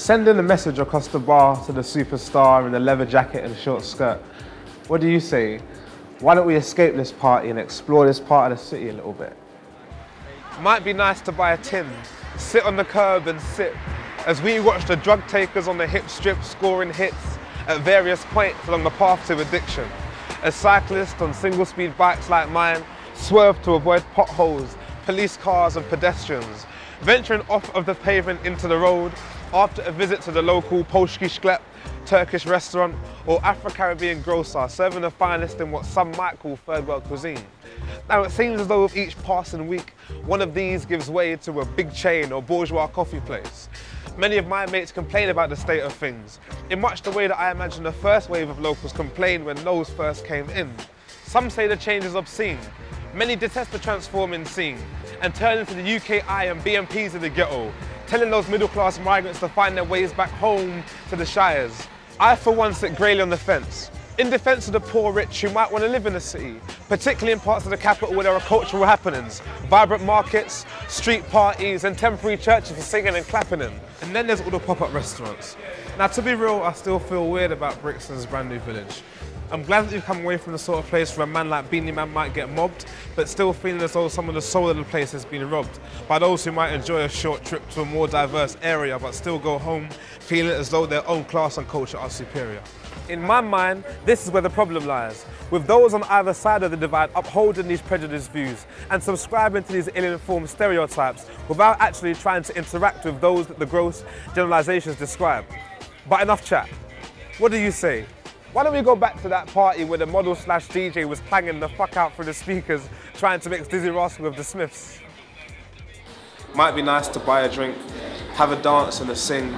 Sending a message across the bar to the superstar in the leather jacket and short skirt. What do you say? Why don't we escape this party and explore this part of the city a little bit? Might be nice to buy a tin, sit on the curb and sip, as we watch the drug takers on the hip strip scoring hits at various points along the path to addiction. As cyclists on single-speed bikes like mine swerve to avoid potholes, police cars and pedestrians, venturing off of the pavement into the road after a visit to the local Polski Sklep, Turkish restaurant or Afro-Caribbean grocer serving the finest in what some might call third world cuisine. Now it seems as though with each passing week, one of these gives way to a big chain or bourgeois coffee place. Many of my mates complain about the state of things, in much the way that I imagine the first wave of locals complained when those first came in. Some say the change is obscene. Many detest the transforming scene and turn into the UKI and BMPs of the ghetto, telling those middle-class migrants to find their ways back home to the shires. I for one sit greyly on the fence, in defence of the poor rich who might want to live in the city, particularly in parts of the capital where there are cultural happenings, vibrant markets, street parties and temporary churches for singing and clapping in. And then there's all the pop-up restaurants. Now to be real, I still feel weird about Brixton's brand new village. I'm glad that you've come away from the sort of place where a man like Beanie Man might get mobbed, but still feeling as though some of the soul of the place has been robbed by those who might enjoy a short trip to a more diverse area but still go home feeling as though their own class and culture are superior. In my mind, this is where the problem lies, with those on either side of the divide upholding these prejudiced views and subscribing to these ill-informed stereotypes without actually trying to interact with those that the gross generalizations describe. But enough chat. What do you say? Why don't we go back to that party where the model slash DJ was clanging the fuck out through the speakers trying to mix Dizzy Rascal with the Smiths? Might be nice to buy a drink, have a dance and a sing,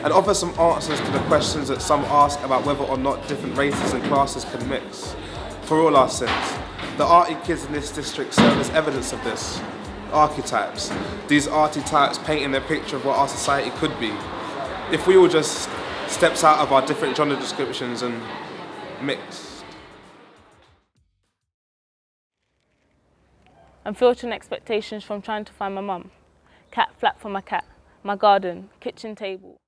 and offer some answers to the questions that some ask about whether or not different races and classes can mix. For all our sins, the arty kids in this district serve as evidence of this. Archetypes, these arty types painting a picture of what our society could be, if we all just steps out of our different genre descriptions and mix. I'm filtering expectations from trying to find my mum. Cat flap for my cat, my garden, kitchen table.